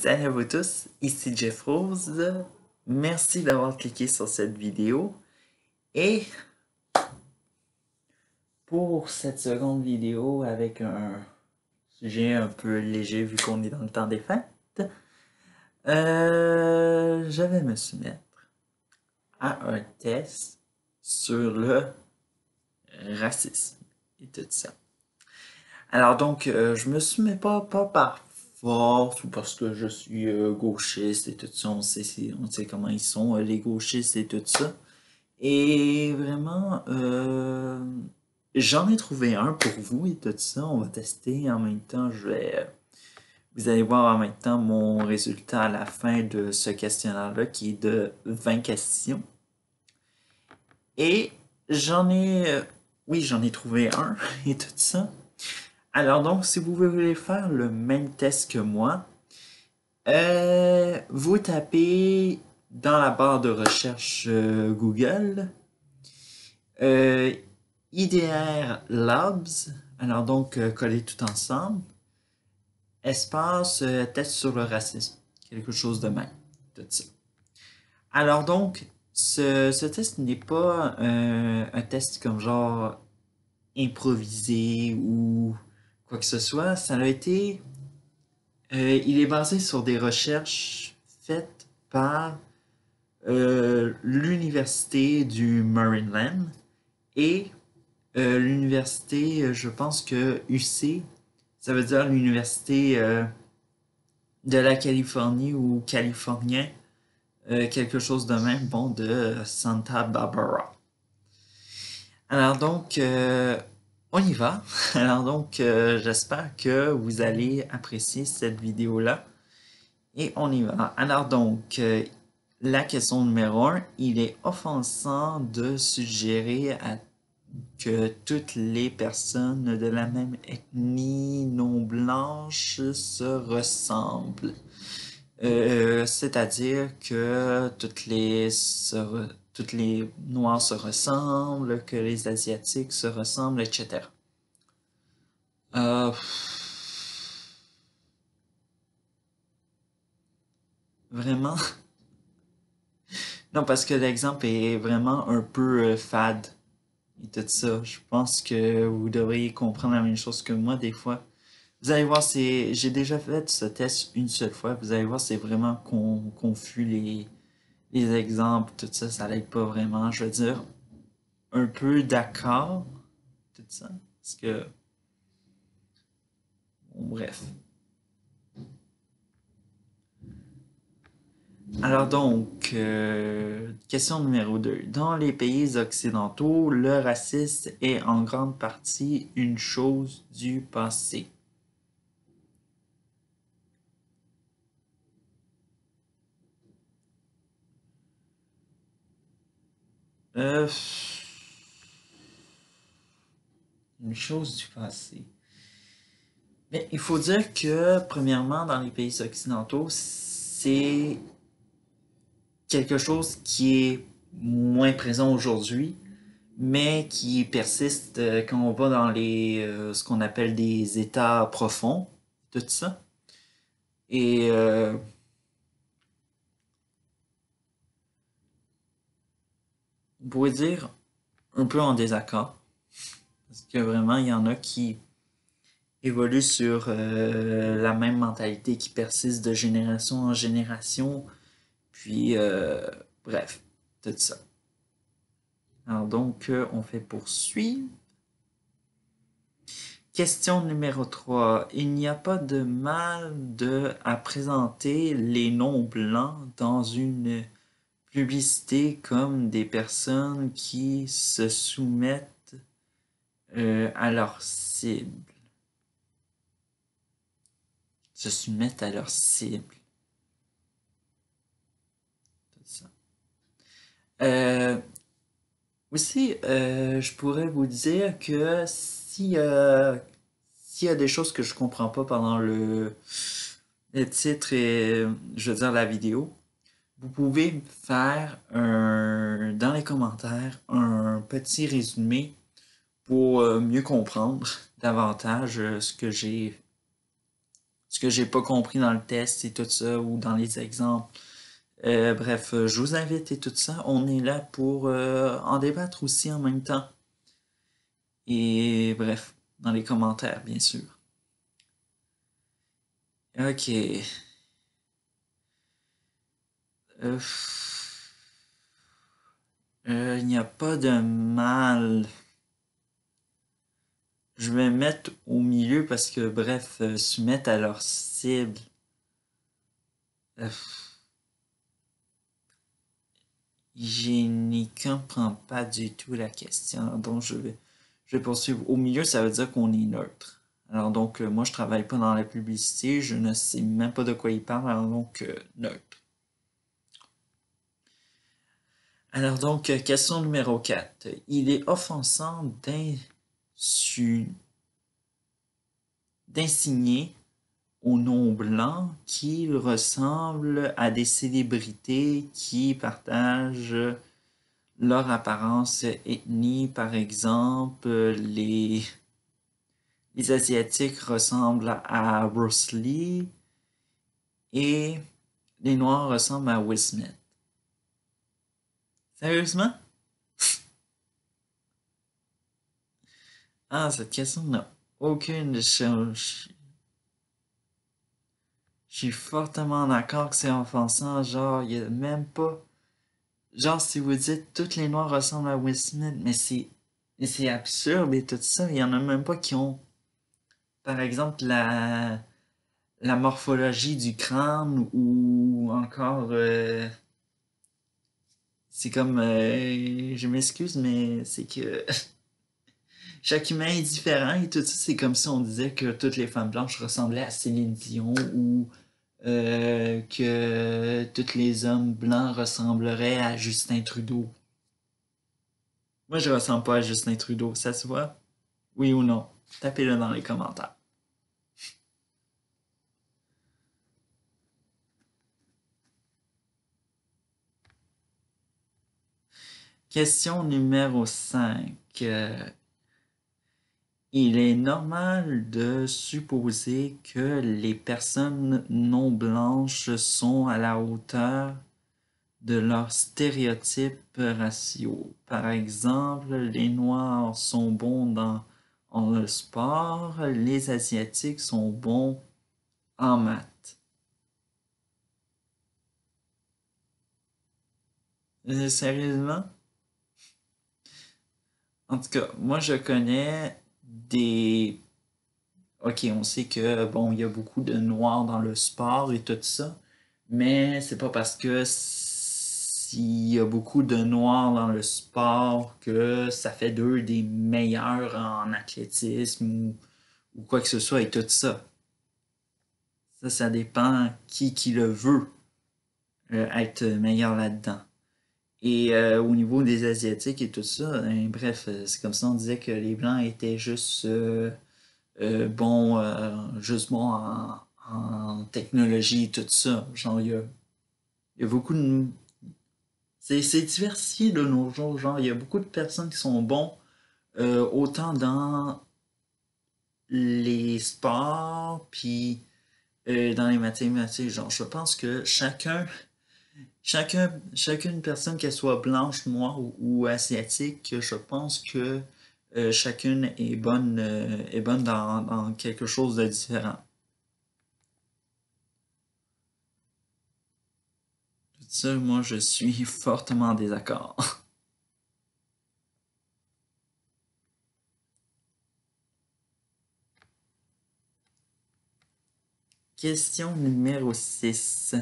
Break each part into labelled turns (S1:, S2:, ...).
S1: Salut à vous tous, ici Jeff Rose. Merci d'avoir cliqué sur cette vidéo. Et pour cette seconde vidéo avec un sujet un peu léger vu qu'on est dans le temps des fêtes, je vais me soumettre à un test sur le racisme et tout ça. Alors donc, je me soumets pas par force ou parce que je suis gauchiste et tout ça. On sait comment ils sont, les gauchistes et tout ça. Et vraiment, j'en ai trouvé un pour vous et tout ça. On va tester en même temps. Vous allez voir en même temps mon résultat à la fin de ce questionnaire-là qui est de 20 questions. Et j'en ai trouvé un et tout ça. Alors donc, si vous voulez faire le même test que moi, vous tapez dans la barre de recherche Google euh, IDR Labs, alors donc coller tout ensemble, espace test sur le racisme, quelque chose de même, tout ça. Alors donc, ce test n'est pas un test comme genre improvisé ou quoi que ce soit, il est basé sur des recherches faites par l'université du Maryland et l'université, je pense que UC, ça veut dire l'université de la Californie ou californien, quelque chose de même, bon, de Santa Barbara. Alors donc, on y va. Alors donc, j'espère que vous allez apprécier cette vidéo-là. Et on y va. Alors donc, la question numéro 1, il est offensant de suggérer que toutes les personnes de la même ethnie non blanche se ressemblent. C'est-à-dire que toutes les Noirs se ressemblent, que les Asiatiques se ressemblent, etc. Euh, Vraiment? Non, parce que l'exemple est vraiment un peu fade et tout ça. Je pense que vous devriez comprendre la même chose que moi des fois. Vous allez voir, j'ai déjà fait ce test une seule fois. Vous allez voir, c'est vraiment confus les exemples, tout ça, ça l'aide pas vraiment. Je veux dire, un peu d'accord, tout ça. Parce que, bon, bref. Alors donc, question numéro 2. Dans les pays occidentaux, le racisme est en grande partie une chose du passé. Euh, une chose du passé. Mais il faut dire que, premièrement, dans les pays occidentaux, c'est quelque chose qui est moins présent aujourd'hui, mais qui persiste quand on va dans ce qu'on appelle des états profonds, tout ça. Et on pourrait dire un peu en désaccord, parce que vraiment, il y en a qui évoluent sur la même mentalité qui persiste de génération en génération, puis bref, tout ça. Alors donc, on fait poursuivre. Question numéro 3. Il n'y a pas de mal à présenter les non-blancs dans une publicité comme des personnes qui se soumettent à leur cible. Se soumettent à leur cible. Tout ça. Euh, Aussi, je pourrais vous dire que s'il y a des choses que je comprends pas pendant le titre et je veux dire la vidéo, vous pouvez faire dans les commentaires un petit résumé pour mieux comprendre davantage ce que j'ai ce que j'ai pas compris dans le test et tout ça, ou dans les exemples. Bref, je vous invite et tout ça. On est là pour en débattre aussi en même temps. Et bref, dans les commentaires, bien sûr. Ok. Euh, il n'y a pas de mal. Je vais mettre au milieu parce que, bref, se mettre à leur cible. Euh, je n'y comprends pas du tout la question. Donc, je vais poursuivre. Au milieu, ça veut dire qu'on est neutre. Alors, donc, moi, je travaille pas dans la publicité. Je ne sais même pas de quoi il parle. Alors, donc, neutre. Alors, donc, question numéro 4. Il est offensant d'insigner aux non-blancs qu'ils ressemblent à des célébrités qui partagent leur apparence ethnie. Par exemple, les Asiatiques ressemblent à Bruce Lee et les Noirs ressemblent à Will Smith. Sérieusement? Ah, cette question n'a aucune chance. Je suis fortement d'accord que c'est offensant. Genre, il y a même pas. Genre, si vous dites toutes les Noirs ressemblent à Will Smith, mais c'est absurde et tout ça. Il y en a même pas qui ont, par exemple, la morphologie du crâne ou encore. C'est comme. Je m'excuse, mais c'est que chaque humain est différent et tout ça. C'est comme si on disait que toutes les femmes blanches ressemblaient à Céline Dion ou que tous les hommes blancs ressembleraient à Justin Trudeau. Moi, je ressemble pas à Justin Trudeau, ça se voit? Oui ou non? Tapez-le dans les commentaires. Question numéro 5. Il est normal de supposer que les personnes non blanches sont à la hauteur de leurs stéréotypes raciaux. Par exemple, les Noirs sont bons en le sport, les Asiatiques sont bons en maths. Sérieusement? En tout cas, moi je connais des... Ok, on sait que, bon, il y a beaucoup de noirs dans le sport et tout ça, mais c'est pas parce que s'il y a beaucoup de noirs dans le sport que ça fait d'eux des meilleurs en athlétisme ou quoi que ce soit et tout ça. Ça dépend qui le veut être meilleur là-dedans. Et au niveau des Asiatiques et tout ça, bref, c'est comme ça on disait que les Blancs étaient juste juste bons en technologie et tout ça. Genre, il y a beaucoup de... C'est diversifié de nos jours. Genre, il y a beaucoup de personnes qui sont bons autant dans les sports, puis dans les mathématiques. Genre, je pense que chacune personne, qu'elle soit blanche, noire ou asiatique, je pense que chacune est bonne dans quelque chose de différent. Tout ça, moi, je suis fortement en désaccord. Question numéro 6.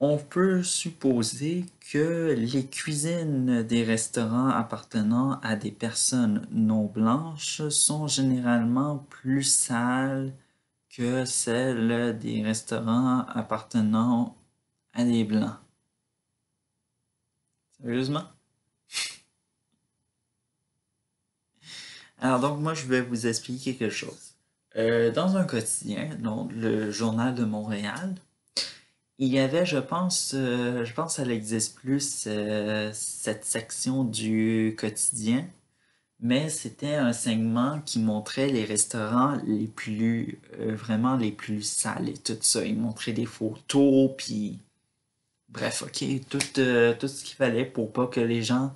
S1: On peut supposer que les cuisines des restaurants appartenant à des personnes non blanches sont généralement plus sales que celles des restaurants appartenant à des blancs. Sérieusement? Alors donc moi je vais vous expliquer quelque chose. Dans un quotidien, donc le Journal de Montréal, il y avait, je pense qu'elle existe plus, cette section du quotidien, mais c'était un segment qui montrait les restaurants les plus, vraiment les plus sales et tout ça. Il montrait des photos, puis bref, ok, tout ce qu'il fallait pour pas que les gens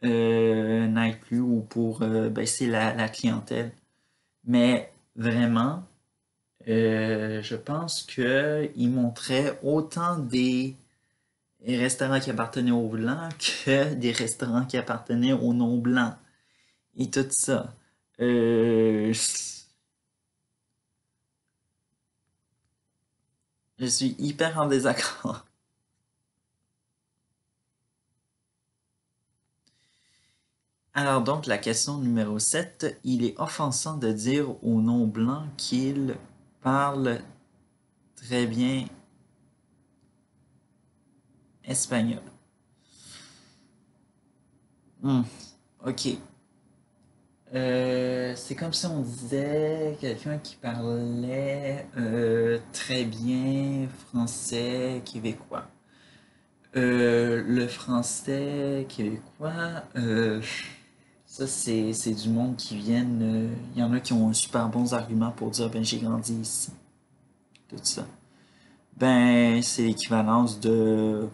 S1: n'aillent plus ou pour baisser la clientèle. Mais vraiment, je pense que il montrait autant des restaurants qui appartenaient aux Blancs que des restaurants qui appartenaient aux non-blancs et tout ça. Euh, je suis hyper en désaccord. Alors donc, la question numéro 7, il est offensant de dire aux non-blancs qu'ils parlent très bien espagnol. Hmm, ok. C'est comme si on disait quelqu'un qui parlait très bien français québécois. Le français québécois, ça c'est du monde qui viennent. Il y en a qui ont un super bons arguments pour dire ben j'ai grandi ici, tout ça. Ben c'est l'équivalence de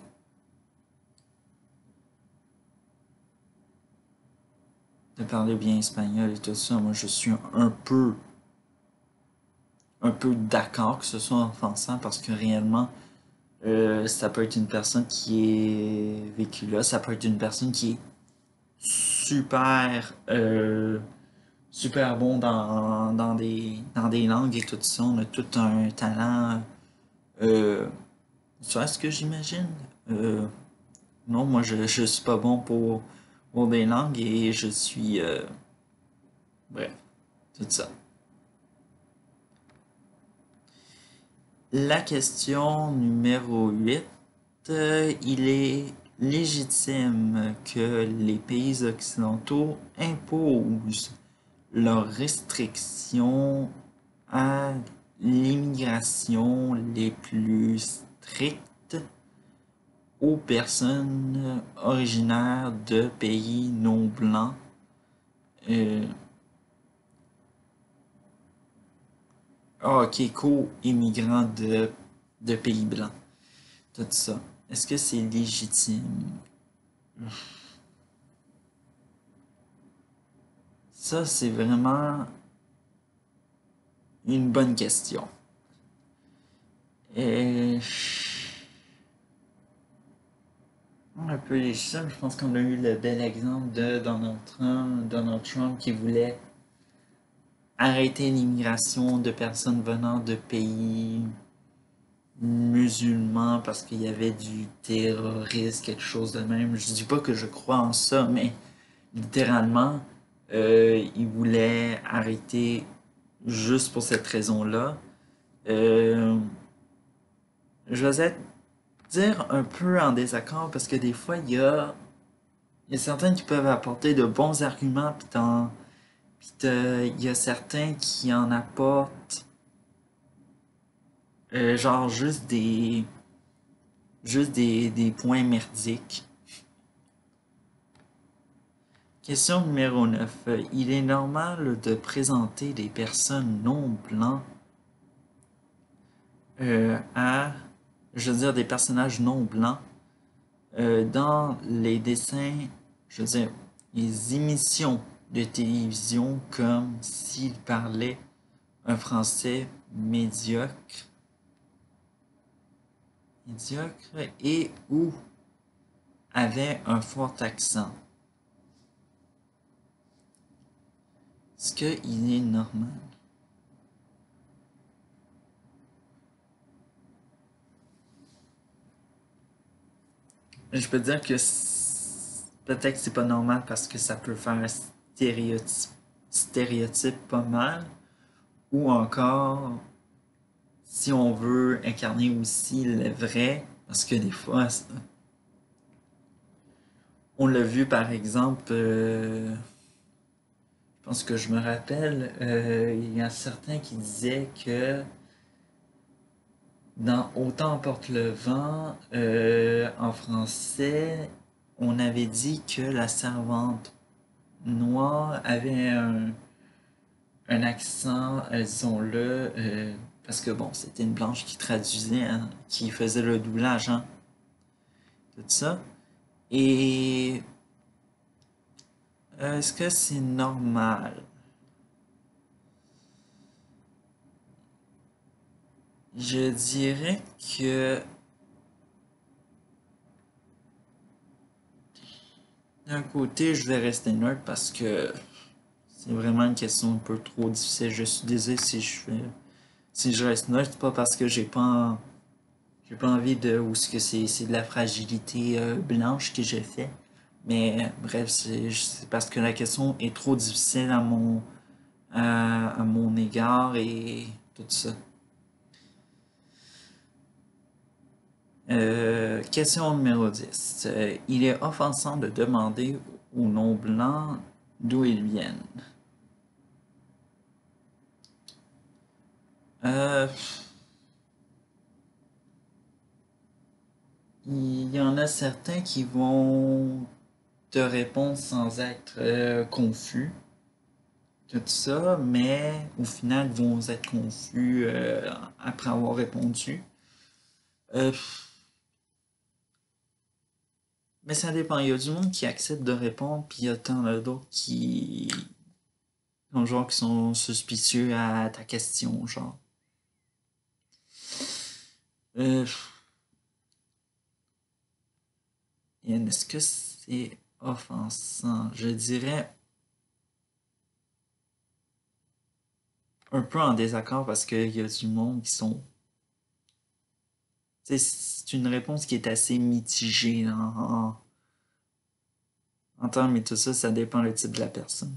S1: parler bien espagnol et tout ça. Moi je suis un peu d'accord que ce soit offensant parce que réellement ça peut être une personne qui est vécue là, ça peut être une personne qui est super super bon dans des langues et tout ça. On a tout un talent. Euh, tu vois ce que j'imagine? Euh, non, moi je suis pas bon pour des langues et je suis bref, tout ça. La question numéro 8, il est légitime que les pays occidentaux imposent leurs restrictions à l'immigration les plus strictes aux personnes originaires de pays non blancs. Euh, ok, co-immigrants de pays blancs. Tout ça. Est-ce que c'est légitime? Ça, c'est vraiment une bonne question. Et un peu légitime, je pense qu'on a eu le bel exemple de Donald Trump qui voulait arrêter l'immigration de personnes venant de pays musulmans parce qu'il y avait du terrorisme, quelque chose de même. Je dis pas que je crois en ça, mais littéralement, il voulait arrêter juste pour cette raison-là. Euh, je vais être dire un peu en désaccord parce que des fois, il y a certains qui peuvent apporter de bons arguments, il y a certains qui en apportent genre juste des points merdiques. Question numéro 9. Il est normal de présenter des personnes non blancs à, je veux dire, des personnages non blancs dans les dessins, je veux dire, les émissions de télévision comme s'ils parlaient un français médiocre et ou avait un fort accent. Est-ce qu'il est normal? Je peux dire que peut-être que c'est pas normal parce que ça peut faire un stéréotype pas mal. Ou encore, si on veut incarner aussi le vrai, parce que des fois, on l'a vu par exemple, je pense que je me rappelle, il y a certains qui disaient que dans Autant emporte le vent, en français, on avait dit que la servante noires avaient un accent, disons-le, parce que bon, c'était une blanche qui traduisait, hein, qui faisait le doublage, hein, tout ça. Et est-ce que c'est normal? Je dirais que d'un côté, je vais rester neutre parce que c'est vraiment une question un peu trop difficile. Je suis désolé si je reste neutre, c'est pas parce que j'ai pas envie de ou ce que c'est de la fragilité blanche que je fais. Mais bref, c'est parce que la question est trop difficile à mon égard et tout ça. Question numéro 10. Il est offensant de demander aux non-blancs d'où ils viennent. Euh, il y en a certains qui vont te répondre sans être confus, tout ça, mais au final ils vont être confus après avoir répondu. Euh, mais ça dépend. Il y a du monde qui accepte de répondre, puis il y a tant d'autres genre, qui sont suspicieux à ta question, genre. Euh, Est-ce que c'est offensant? Je dirais un peu en désaccord parce qu'il y a du monde qui sont. C'est une réponse qui est assez mitigée en termes, mais tout ça, ça dépend le type de la personne.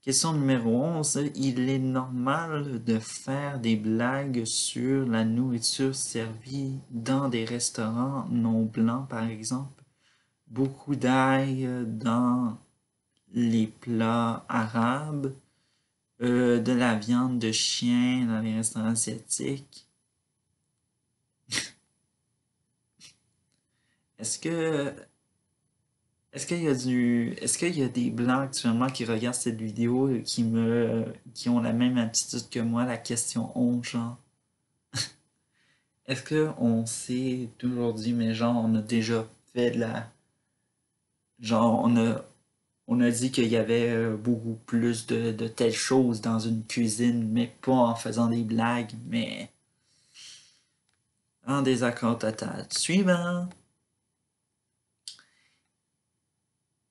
S1: Question numéro 11. Il est normal de faire des blagues sur la nourriture servie dans des restaurants non blancs, par exemple. Beaucoup d'ail dans les plats arabes, de la viande de chien dans les restaurants asiatiques. Est-ce que est-ce qu'il y a des blancs actuellement qui regardent cette vidéo et qui ont la même attitude que moi, la question 11, genre? Est-ce que on s'est toujours dit, mais genre, on a déjà fait de la, genre, on a dit qu'il y avait beaucoup plus de telles choses dans une cuisine, mais pas en faisant des blagues, mais en désaccord total. Suivant.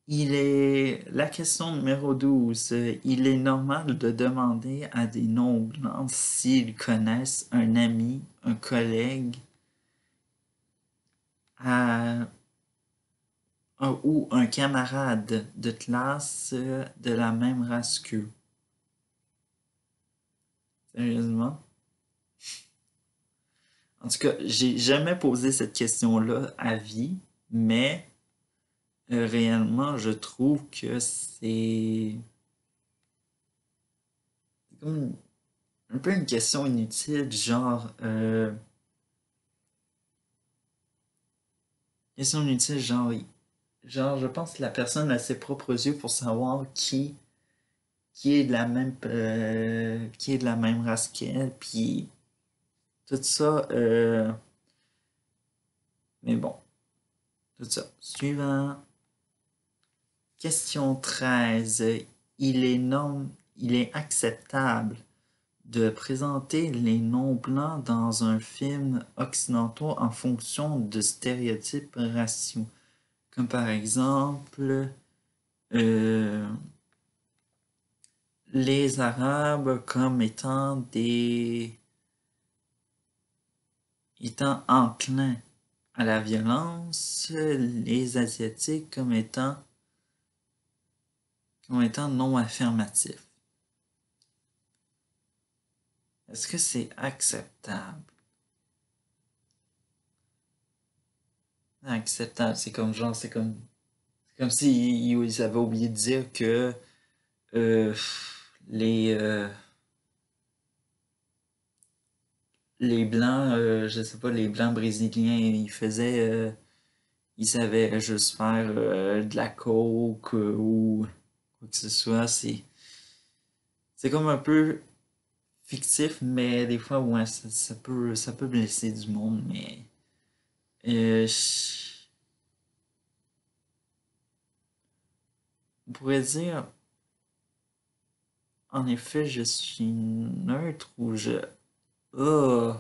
S1: La question numéro 12. Il est normal de demander à des non-blancs s'ils connaissent un ami, un collègue, à- ou un camarade de classe de la même race qu'eux. Sérieusement? En tout cas, j'ai jamais posé cette question-là à vie, mais réellement, je trouve que c'est comme un peu une question inutile, genre, question inutile, genre, je pense que la personne a ses propres yeux pour savoir qui est de la qui est de la même race qu'elle, puis tout ça, mais bon, tout ça. Suivant. Question 13. Il est il est acceptable de présenter les non-blancs dans un film occidental en fonction de stéréotypes raciaux. Comme par exemple, euh, les Arabes comme étant enclins à la violence, les Asiatiques comme étant non affirmatifs. Est-ce que c'est acceptable? Acceptable, c'est comme genre, c'est comme si ils avaient oublié de dire que euh, les, euh, les blancs, je sais pas, les blancs brésiliens, ils faisaient il savait juste faire de la coke ou quoi que ce soit. C'est comme un peu fictif, mais des fois, ouais, ça peut blesser du monde, mais je- on pourrait dire, en effet, je suis neutre ou je... Oh,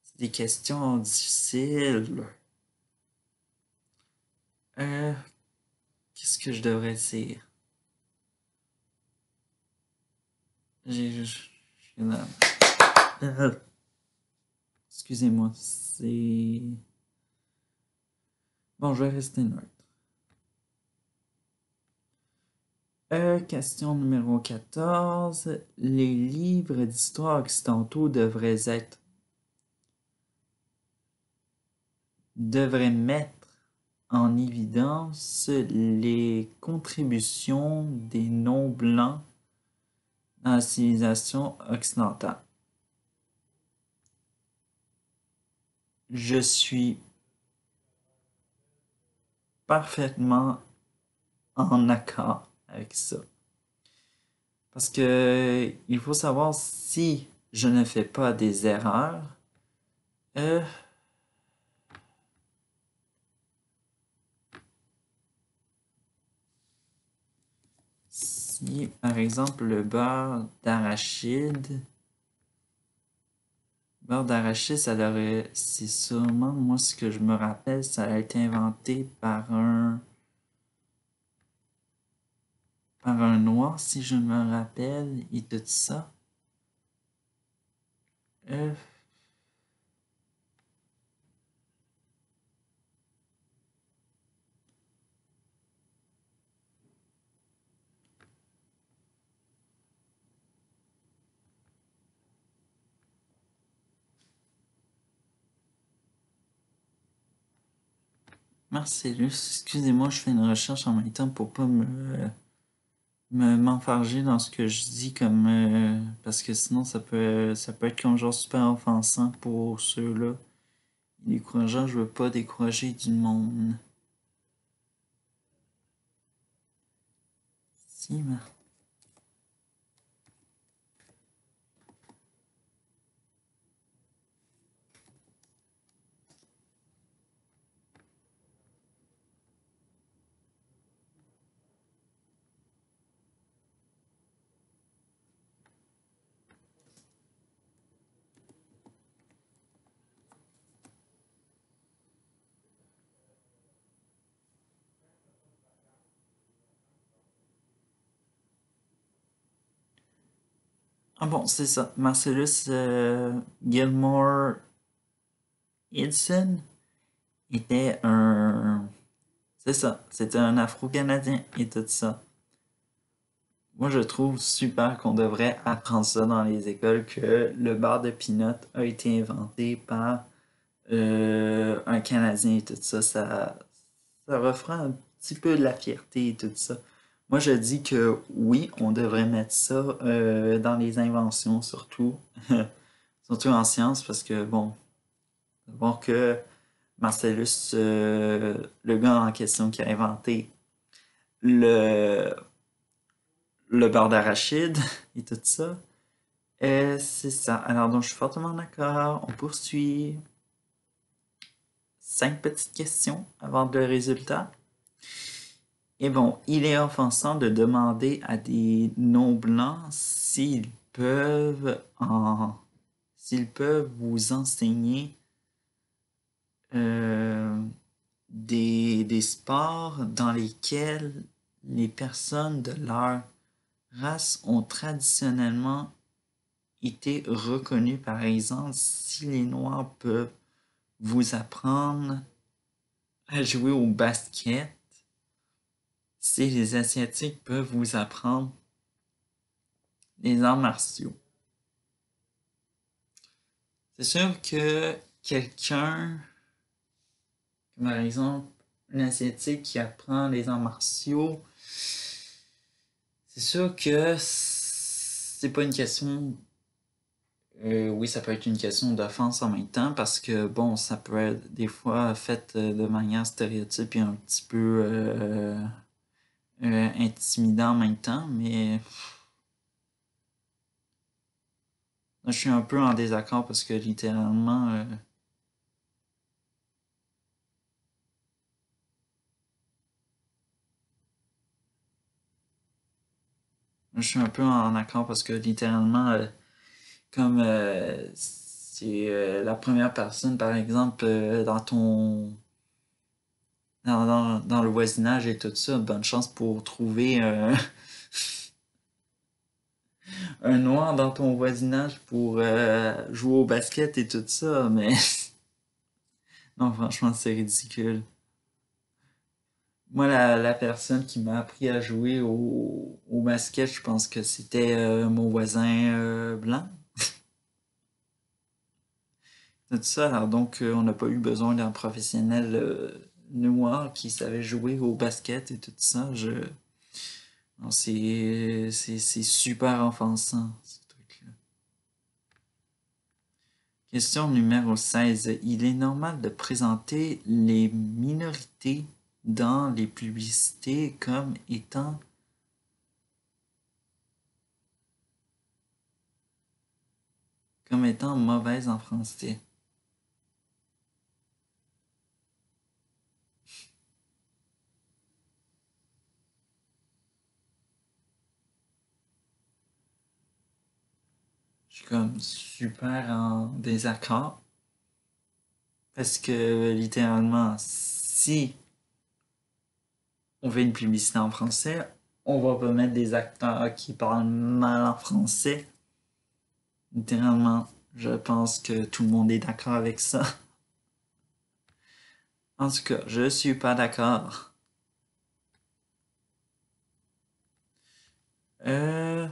S1: c'est des questions difficiles. Euh, qu'est-ce que je devrais dire? J'ai... Euh, excusez-moi, c'est... Bon, je vais rester neutre. Question numéro 14. Les livres d'histoire occidentaux devraient mettre en évidence les contributions des non-blancs dans la civilisation occidentale. Je suis parfaitement en accord avec ça. Parce que il faut savoir si je ne fais pas des erreurs, euh, si par exemple beurre d'arachide, c'est sûrement, moi ce que je me rappelle, ça a été inventé par un noir, si je me rappelle, et tout ça. Euh, Marcellus, excusez-moi, je fais une recherche en même temps pour pas m'enfarger dans ce que je dis comme parce que sinon ça peut être comme genre super offensant pour ceux-là. Décourageant, je veux pas décourager du monde. Si, mais... Ah bon, c'est ça. Marcellus Gilmore Edson était un... C'est ça, c'était un Afro-Canadien et tout ça. Moi, je trouve super qu'on devrait apprendre ça dans les écoles, que le bar de peanut a été inventé par un Canadien et tout ça. Ça refera un petit peu de la fierté et tout ça. Moi, je dis que oui, on devrait mettre ça dans les inventions, surtout, surtout en sciences, parce que bon, voir que Marcellus, le gars en question qui a inventé le, le beurre d'arachide et tout ça, c'est ça. Alors, donc, je suis fortement d'accord. On poursuit. 5 petites questions avant le résultat. Et bon, il est offensant de demander à des non-blancs s'ils peuvent vous enseigner euh, des sports dans lesquels les personnes de leur race ont traditionnellement été reconnues. Par exemple, si les Noirs peuvent vous apprendre à jouer au basket, si les Asiatiques peuvent vous apprendre les arts martiaux. C'est sûr que quelqu'un, comme par exemple un Asiatique qui apprend les arts martiaux, c'est sûr que c'est pas une question Oui, ça peut être une question d'offense en même temps parce que, bon, ça peut être des fois fait de manière stéréotype et un petit peu intimidant en même temps, mais je suis un peu en désaccord parce que littéralement, je suis un peu en accord parce que littéralement, comme c'est la première personne, par exemple, dans le voisinage et tout ça, bonne chance pour trouver un noir dans ton voisinage pour jouer au basket et tout ça, mais non, franchement, c'est ridicule. Moi, la personne qui m'a appris à jouer au basket, je pense que c'était mon voisin blanc. Tout ça, alors donc on n'a pas eu besoin d'un professionnel noir qui savait jouer au basket et tout ça. Non, c'est super offensant, ce truc-là. Question numéro 16. Il est normal de présenter les minorités dans les publicités comme étant mauvaises en français. Je suis comme super en désaccord parce que littéralement, si on fait une publicité en français, on va pas mettre des acteurs qui parlent mal en français. Littéralement, je pense que tout le monde est d'accord avec ça. En tout cas, je suis pas d'accord. Euh,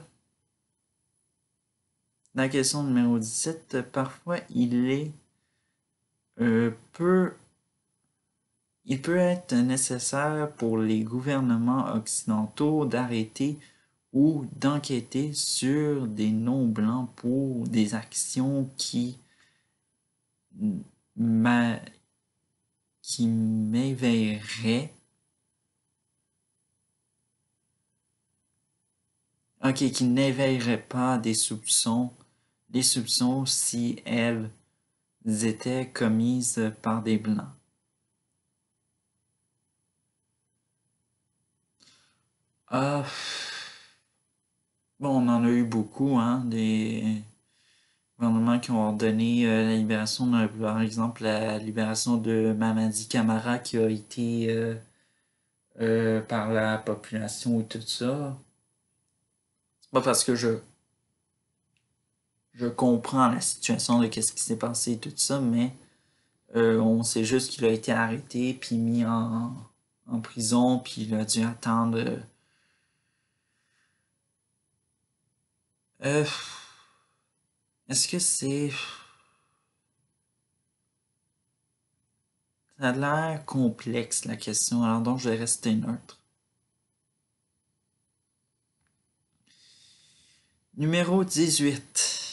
S1: la question numéro 17, parfois peu, il peut être nécessaire pour les gouvernements occidentaux d'arrêter ou d'enquêter sur des non-blancs pour des actions m'a- qui m'éveilleraient, ok, qui n'éveilleraient pas des soupçons si elles étaient commises par des blancs. Ah, bon, on en a eu beaucoup, hein, des gouvernements qui ont ordonné la libération par exemple, la libération de Mamadi Camara qui a été par la population ou tout ça. C'est pas parce que je comprends la situation de qu'est-ce qui s'est passé et tout ça, mais on sait juste qu'il a été arrêté puis mis en prison puis il a dû attendre. Euh, est-ce que c'est ça a l'air complexe la question, alors donc je vais rester neutre. Numéro 18.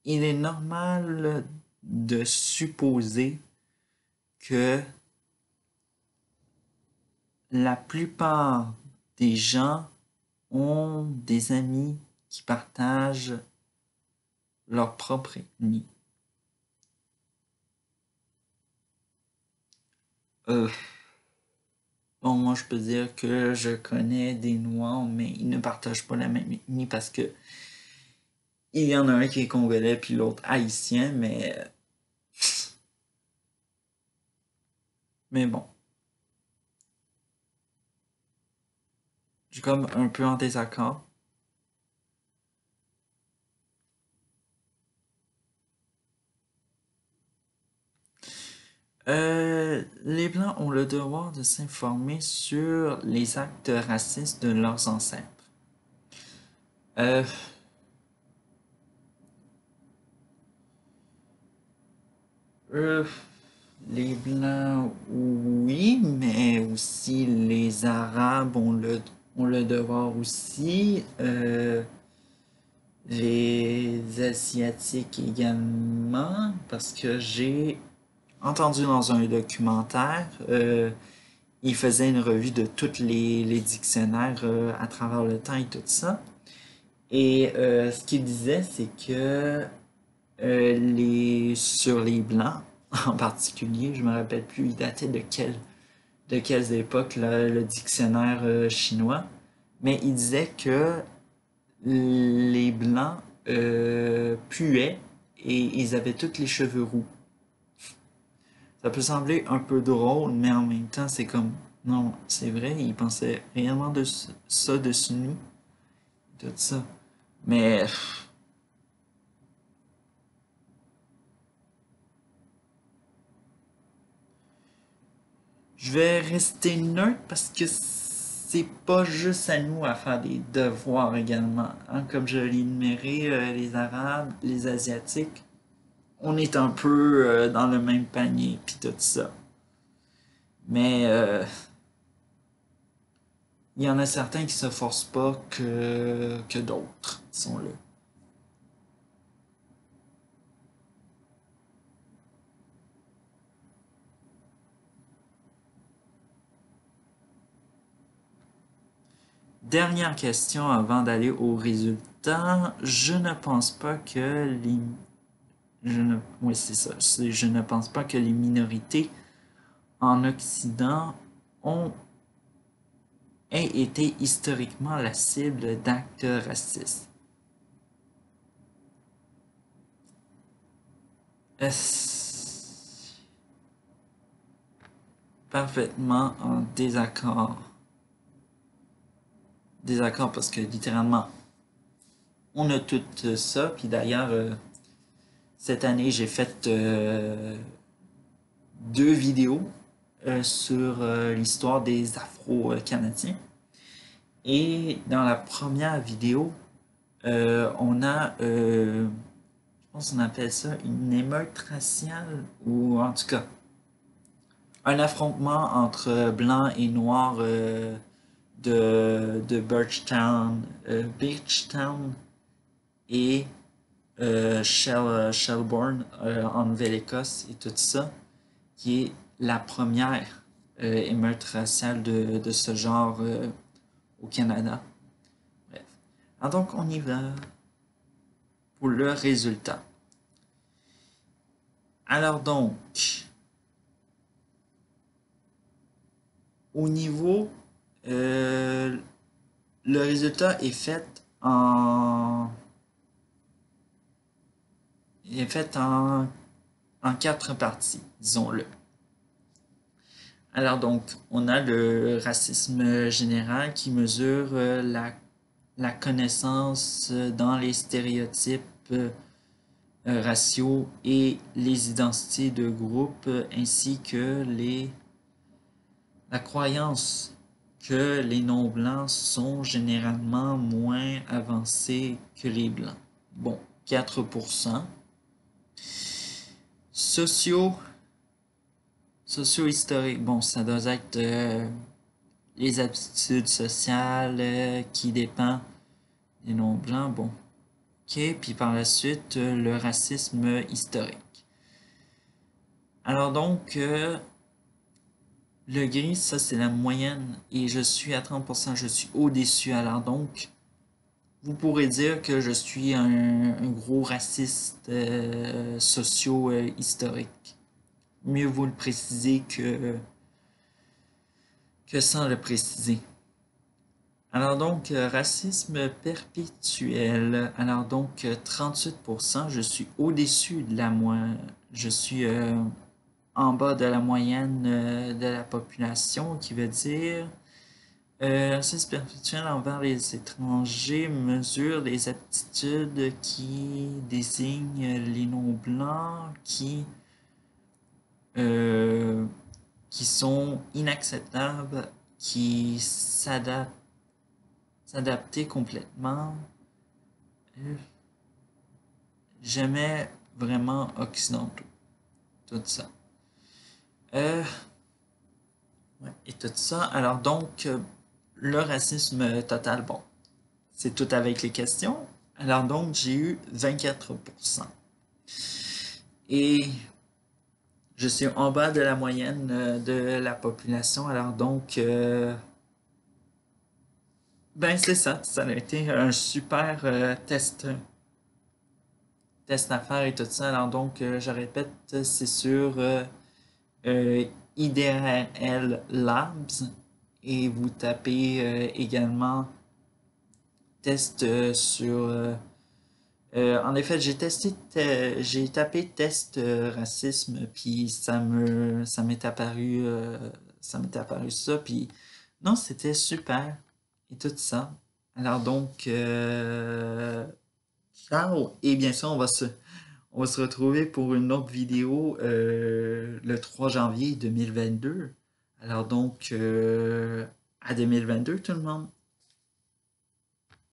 S1: Il est normal de supposer que la plupart des gens ont des amis qui partagent leur propre ethnie. Euh, bon, moi je peux dire que je connais des Noirs, mais ils ne partagent pas la même ethnie parce que il y en a un qui est congolais puis l'autre haïtien, mais bon, je suis comme un peu en désaccord. Les Blancs ont le devoir de s'informer sur les actes racistes de leurs ancêtres. Euh, euh, les Blancs, oui, mais aussi les Arabes ont le devoir aussi. Les les Asiatiques également, parce que j'ai entendu dans un documentaire, il faisait une revue de tous les dictionnaires à travers le temps et tout ça. Et ce qu'il disait, c'est que sur les blancs, en particulier, je me rappelle plus, il datait de quelles époques le dictionnaire chinois, mais il disait que les blancs puaient et ils avaient tous les cheveux roux. Ça peut sembler un peu drôle, mais en même temps, c'est comme, non, c'est vrai, ils pensaient réellement de ça dessus nous, tout ça. Mais je vais rester neutre parce que c'est pas juste à nous à faire des devoirs également, hein. Comme je l'ai énuméré, les Arabes, les Asiatiques, on est un peu dans le même panier, puis tout ça. Mais il y en a certains qui se forcent pas que d'autres, disons-le. Dernière question avant d'aller au résultat. Je ne pense pas que les... Oui, c'est ça. Je ne pense pas que les minorités en Occident ont aient été historiquement la cible d'actes racistes. Est-ce parfaitement en désaccord? Désaccord parce que littéralement, on a tout ça. Puis d'ailleurs, cette année, j'ai fait 2 vidéos sur l'histoire des Afro-Canadiens. Et dans la première vidéo, on a, je pense qu'on appelle ça une émeute raciale, ou en tout cas, un affrontement entre blancs et noirs de Birchtown et Shelburne en Nouvelle-Écosse et tout ça, qui est la première émeute raciale de ce genre au Canada. Bref. Alors donc, on y va pour le résultat. Alors donc, au niveau, euh, le résultat est fait en 4 parties, disons-le. Alors donc, on a le racisme général qui mesure la connaissance dans les stéréotypes raciaux et les identités de groupe, ainsi que la croyance que les non-blancs sont généralement moins avancés que les blancs. Bon, 4%. Socio, socio-historique, bon, ça doit être les aptitudes sociales qui dépendent des non-blancs. Bon, ok, puis par la suite, le racisme historique. Alors donc, le gris, ça c'est la moyenne et je suis à 30%, je suis au-dessus. Alors donc, vous pourrez dire que je suis un gros raciste socio-historique. Mieux vous le préciser que sans le préciser. Alors donc, racisme perpétuel. Alors donc, 38%, je suis au-dessus de la moyenne. Je suis en bas de la moyenne de la population, qui veut dire racisme perpétuel envers les étrangers mesure les aptitudes qui désignent les non-blancs euh, qui sont inacceptables, qui s'adapter complètement. Euh, Jamais vraiment occidentaux. Tout ça. Ouais, et tout ça. Alors donc, le racisme total, bon, c'est tout avec les questions. Alors donc, j'ai eu 24%. Et je suis en bas de la moyenne de la population. Alors donc, ben c'est ça. Ça a été un super test à faire et tout ça. Alors donc, je répète, c'est sur euh, IDRL Labs. Et vous tapez également test sur... en effet, j'ai tapé test racisme, puis ça m'est apparu ça, puis non, c'était super et tout ça. Alors donc, ciao et bien sûr, on va se retrouver pour une autre vidéo le 3 janvier 2022. Alors donc, à 2022 tout le monde.